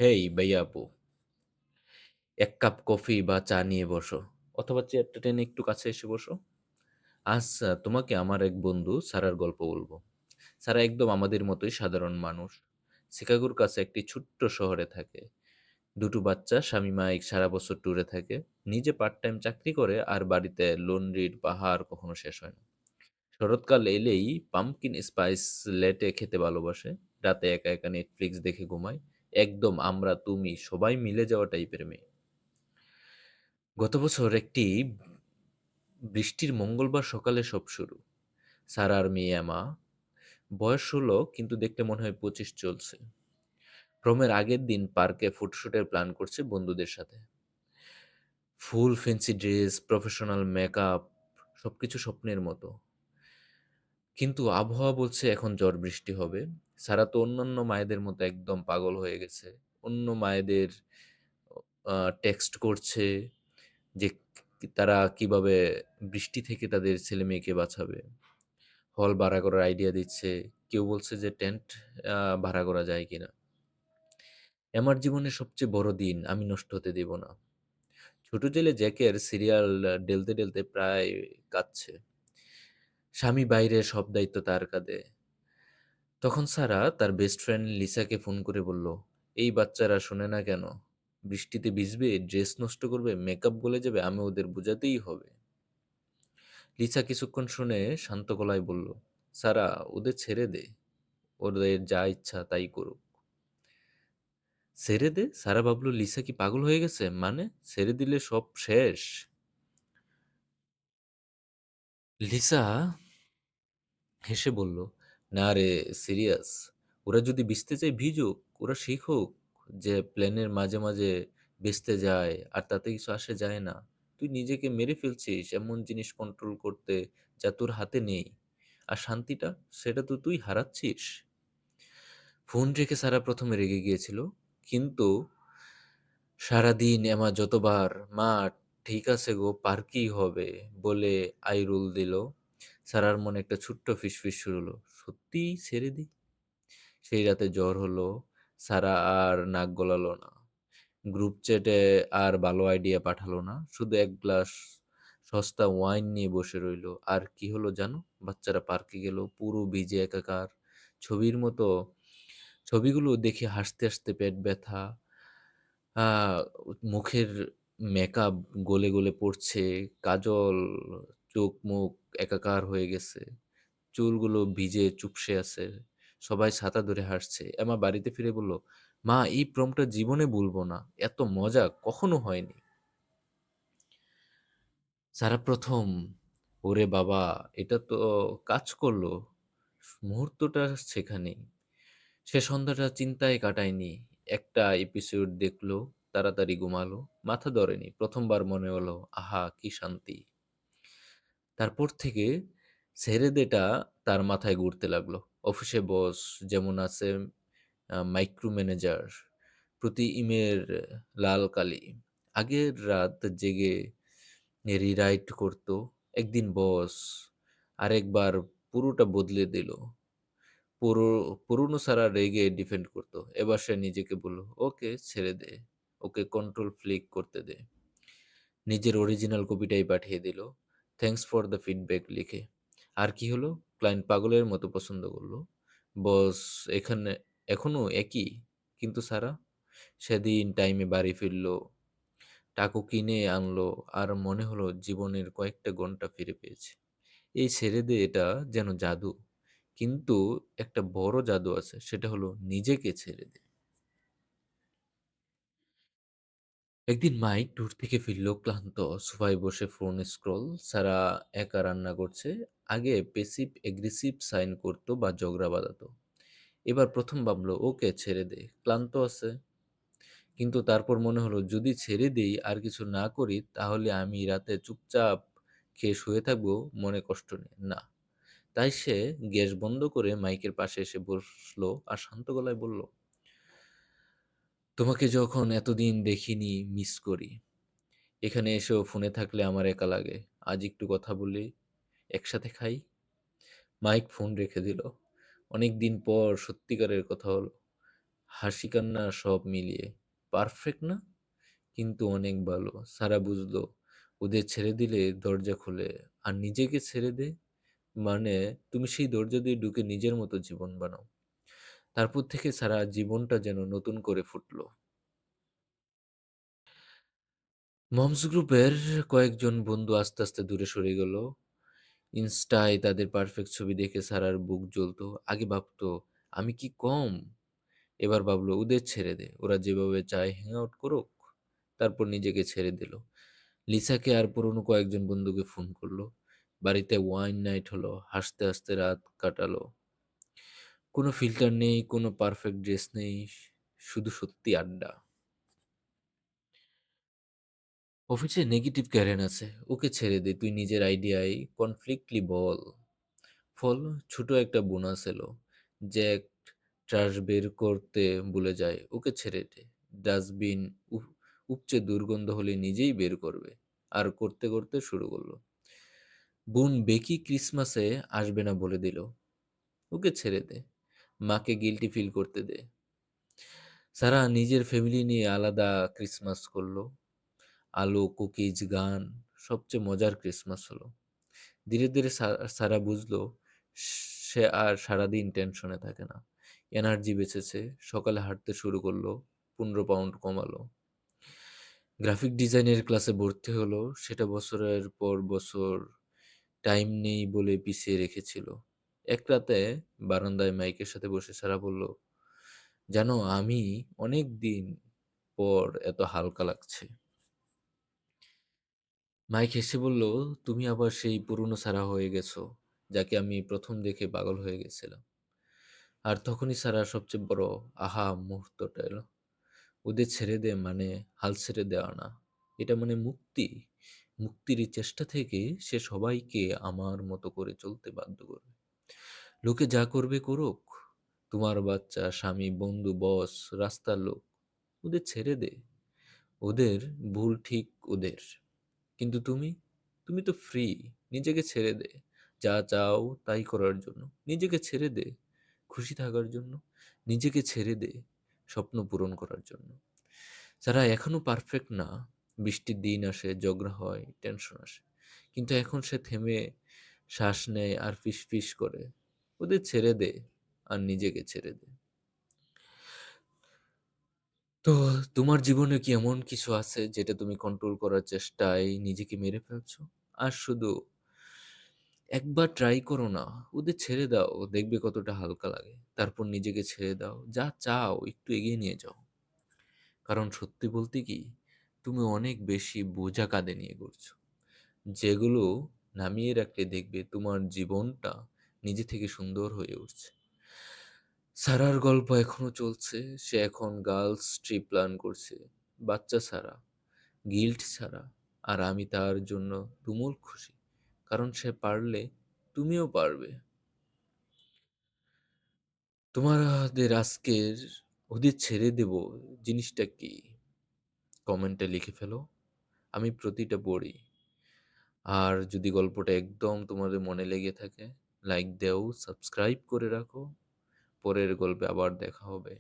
হেই ভাইয়া আপু, এক কাপ কফি বা চা নিয়ে বসো, অথবা চেয়ারটা টেনে একটু কাছে এসে বসো। আজ তোমাকে আমার এক বন্ধু সারার গল্প বলবো। সারা একদম আমাদের মতোই সাধারণ মানুষ। শিকাগোর কাছে একটি ছোট্ট শহরে থাকে। দুটো বাচ্চা, স্বামী মাইক সারা বছর ট্যুরে থাকে। নিজে পার্ট টাইম চাকরি করে, আর বাড়িতে লন্ড্রির পাহাড় কখনো শেষ হয় না। শরৎকাল এলেই পাম্পকিন স্পাইস লেটে খেতে ভালোবাসে। রাতে একা একা নেটফ্লিক্স দেখে ঘুমায়। একদম আমরা তুমি সবাই মিলে যাওয়া টাইপের মেয়ে। গত বছর একটি বৃষ্টির মঙ্গলবার সকালে সব শুরু। সারার মেয়ে মা, বয়স 16 কিন্তু দেখতে মনে হয় 25 চলছে। প্রমের আগের দিন পার্কে ফুটশুটের প্ল্যান করছে বন্ধুদের সাথে। ফুল ফ্যান্সি ড্রেস, প্রফেশনাল মেকআপ, সবকিছু স্বপ্নের মতো। কিন্তু আবহাওয়া বলছে এখন ঝড় বৃষ্টি হবে। সারা তো অন্যান্য মায়েদের মতো একদম পাগল হয়ে গেছে। অন্য মায়েদের টেক্সট করছে যে তারা কিভাবে বৃষ্টি থেকে তাদের ছেলে মেয়েকে বাঁচাবে। হল ভাড়া করার আইডিয়া দিচ্ছে। কেউ বলছে যে টেন্ট ভাড়া করা যায় কিনা। আমার জীবনের সবচেয়ে বড় দিন আমি নষ্ট হতে দেব না। ছোট ছেলে জ্যাকের সিরিয়াল ঢেলতে ঢেলতে প্রায় কাঁদছে। স্বামী বাইরে, সব দায়িত্ব তার কাঁধে। তখন সারা তার বেস্ট ফ্রেন্ড লিসাকে ফোন করে বলল, এই বাচ্চারা শোনে না কেন? বৃষ্টিতে ভিজবে, ড্রেস নষ্ট করবে, মেকআপ গলে যাবে, আমি ওদের বোঝাতেই হবে। লিসা কিছুক্ষণ শুনে শান্ত গলায় বলল, সারা, ওদের ছেড়ে দে, ওদের যা ইচ্ছা তাই করুক। ছেড়ে দে? সারা ভাবলো লিসা কি পাগল হয়ে গেছে, মানে ছেড়ে দিলে সব শেষ? লিসা হেসে বলল, না রে, সিরিয়াস। ওরা যদি ভিজতে চায় ভিজুক, ওরা শিখুক যে প্লেনের মাঝে মাঝে ভেস্তে যায় আর তাতে কিছু আসে যায় না। তুই নিজেকে মেরে ফেলছিস এমন জিনিস কন্ট্রোল করতে যা তোর হাতে নেই। আর শান্তিটা, সেটা তো তুই হারাচ্ছিস। ফোন রেখে সারা প্রথমে রেগে গিয়েছিল, কিন্তু সারাদিন এমা যতবার মা ঠিক আছে গো, পার্কই হবে বলে আইরুল দিল, সারার মনে একটা ছোট্ট ফিসফিস শুরু হলো, সত্যিই ছেড়ে দিই। সেই রাতে জ্বর হলো। সারা আর নাক গলালো না, গ্রুপ চ্যাটে আর ভালো আইডিয়া পাঠালো না, শুধু এক গ্লাস সস্তা ওয়াইন নিয়ে বসে রইলো। আর কি হলো জানো? বাচ্চারা পার্কে গেল, পুরো ভিজে একাকার, ছবির মতো। ছবিগুলো দেখে হাসতে হাসতে পেট ব্যথা। আহ, মুখের মেকআপ গলে গলে পড়ছে, কাজল, চোখ মুখ একাকার হয়ে গেছে, চুলগুলো ভিজে চুপসে আছে। সবাই ছাতা ধরে হাসছে। এমা বাড়িতে ফিরে বলল, মা, এই প্রমটা জীবনে ভুলবো না, এত মজা কখনো হয়নি। সারা প্রথম, ওরে বাবা, এটা তো কাজ করলো। মুহূর্তটা সেখানেই। সে সন্ধ্যাটা চিন্তায় কাটায়নি। একটা এপিসোড দেখলো, তাড়াতাড়ি ঘুমালো, মাথা ধরেনি। প্রথমবার মনে হলো, আহা কি শান্তি। তারপর থেকে ছেড়ে দেটা তার মাথায় ঘুরতে লাগলো। অফিসে বস যেমন আছে, মাইক্রো ম্যানেজার, প্রতি ইমের লাল কালি। আগের রাত জেগে রিরাইট করতো। একদিন বস আরেকবার পুরোটা বদলে দিল। পুরো পুরনো সারা রেগে ডিফেন্ড করতো। এবার সে নিজেকে বলল, ওকে ছেড়ে দে, ওকে কন্ট্রোল ফ্লিক করতে দে। নিজের অরিজিনাল কপিটাই পাঠিয়ে দিল, থ্যাঙ্কস ফর দ্য ফিডব্যাক লিখে। আর কি হলো? ক্লায়েন্ট পাগলের মতো পছন্দ করলো। বস এখানে এখনো একই, কিন্তু সারা সেদিন টাইমে বাড়ি ফিরলো, টাকু কিনে আনলো, আর মনে হলো জীবনের কয়েকটা ঘন্টা ফিরে পেয়েছে। এই ছেড়ে দে এটা যেন জাদু, কিন্তু একটা বড় জাদু আছে, সেটা হলো নিজেকে ছেড়ে দে। একদিন মাইক ট্যুর থেকে ফিরল ক্লান্ত, সোফায় বসে ফোন স্ক্রল। সারা একা রান্না করছে। আগে পেসিভ এগ্রেসিভ সাইন করতো বা ঝগড়া বাঁধাতো, এবার প্রথম ভাবলো ওকে ছেড়ে দে, ক্লান্ত আছে। কিন্তু তারপর মনে হলো, যদি ছেড়ে দিই আর কিছু না করি, তাহলে আমি রাতে চুপচাপ খেয়ে শুয়ে থাকবো, মনে কষ্ট নেই না। তাই সে গ্যাস বন্ধ করে মাইকের পাশে এসে বসলো আর শান্ত গলায় বলল, তোমাকে যখন এতদিন দেখিনি মিস করি। এখানে এসেও ফোনে থাকলে আমার একা লাগে। আজ একটু কথা বলি, একসাথে খাই। মাইক ফোন রেখে দিল। অনেক দিন পর সত্যিকারের কথা হলো। হাসি কান্না সব মিলিয়ে। পারফেক্ট না? কিন্তু অনেক ভালো। সারা বুঝলো ওদের ছেড়ে দিলে দরজা খুলে, আর নিজেকে ছেড়ে দে মানে তুমি সেই দরজা দিয়ে ঢুকে নিজের মতো জীবন বানাও। তারপর থেকে সারা জীবনটা যেন নতুন করে ফুটলো। মমস গ্রুপের কয়েকজন বন্ধু আস্তে আস্তে দূরে সরে গেল। ইনস্টায় তাদের পারফেক্ট ছবি দেখে সারার বুক জ্বলতো। আগে ভাবতো আমি কি কম, এবার ভাবলো ওদের ছেড়ে দে, ওরা যেভাবে চায় হ্যাং আউট করুক। তারপর নিজেকে ছেড়ে দিল। লিসাকে আর পুরনো কয়েকজন বন্ধুকে ফোন করলো। বাড়িতে ওয়াইন নাইট হলো, হাসতে হাসতে রাত কাটালো। কোনো ফিল্টার নেই, কোনো পারফেক্ট ড্রেস নেই, শুধু সত্যি আড্ডা। অফিসে নেগেটিভ ক্যারেন আছে, ওকে ছেড়ে দে, তুই নিজের আইডিয়ায় কনফ্লিক্টলি বল। ফল, ছোট একটা বোনাস এলো। জ্যাক ট্রাশ বের করতে ভুলে যায়, ওকে ছেড়ে দে। ডাস্টবিন উপচে দুর্গন্ধ হলে নিজেই বের করবে। আর করতে করতে শুরু করলো। বোন বেকি ক্রিসমাসে আসবে না বলে দিল, ওকে ছেড়ে দে। মাকে গিল্টি ফিল করতে দে। সারা নিজের ফ্যামিলি নিয়ে আলাদা ক্রিসমাস করলো। আলো, কুকিজ, গান, সবচেয়ে মজার ক্রিসমাস হলো। ধীরে ধীরে সারা বুঝলো সে আর সারাদিন টেনশনে থাকে না। এনার্জি বেঁচেছে। সকালে হাঁটতে শুরু করলো, 15 পাউন্ড কমালো। গ্রাফিক ডিজাইনের ক্লাসে ভর্তি হলো, সেটা বছরের পর বছর টাইম নেই বলে পিছিয়ে রেখেছিল। এক রাতে বারান্দায় মাইকের সাথে বসে সারা বলল, জানো আমি অনেক দিন পর এত হালকা লাগছে। মাইক হেসে বলল, তুমি আবার সেই পুরনো সারা হয়ে গেছো, যাকে আমি প্রথম দেখে পাগল হয়ে গেছিলাম। আর তখনই সারা সবচেয়ে বড় আহা মুহূর্তটা এলো। ওদের ছেড়ে দে মানে হাল ছেড়ে দেওয়া না, এটা মানে মুক্তি। মুক্তির এই চেষ্টা থেকে সে সবাইকে আমার মতো করে চলতে বাধ্য করবে। লোকে যা করবে করুক, তোমার বাচ্চা, স্বামী, বন্ধু, বস, রাস্তার লোক, ওদের ছেড়ে দে। ওদের ভুল ঠিক ওদের। কিন্তু তুমি, তুমি তো ফ্রি। নিজেকে ছেড়ে দে। যা চাও তাই করার জন্য নিজেকে ছেড়ে দে। খুশি থাকার জন্য নিজেকে ছেড়ে দে। স্বপ্ন পূরণ করার জন্য। যারা এখনো পারফেক্ট না, বৃষ্টির দিন আসে, ঝগড়া হয়, টেনশন আসে, কিন্তু এখন সে থেমে শ্বাস নেয় আর ফিস ফিস করে। ওদের ছেড়ে দে আর নিজেকে ছেড়ে দে। তো তোমার জীবনে কি এমন কিছু আছে যেটা তুমি কন্ট্রোল করার চেষ্টায় নিজেকে মেরে ফেলছো? আর শুধু একবার ট্রাই করো না, ওদের ছেড়ে দাও, দেখবে কতটা হালকা লাগে। তারপর নিজেকে ছেড়ে দাও, যা চাও একটু এগিয়ে নিয়ে যাও। কারণ সত্যি বলতে কি, তুমি অনেক বেশি বোঝা কাঁধে নিয়ে ঘুরছো, যেগুলো নামিয়ে রাখলে দেখবে তোমার জীবনটা নিজে থেকে সুন্দর হয়ে উঠছে। সারার গল্প এখনো চলছে। সে এখন গার্লস ট্রিপ প্ল্যান করছে, বাচ্চা ছাড়া, গিল্ট ছাড়া। আর আমি তার জন্য তুমুল খুশি, কারণ সে পারলে তুমিও পারবে। তোমাদের আজকের ওদের ছেড়ে দেব জিনিসটা কি, কমেন্টে লিখে ফেলো। আমি প্রতিটা পড়ি। আর যদি গল্পটা একদম তোমাদের মনে লেগে থাকে, লাইক দেও, সাবস্ক্রাইব করে রাখো। পরের গল্পে আবার দেখা হবে।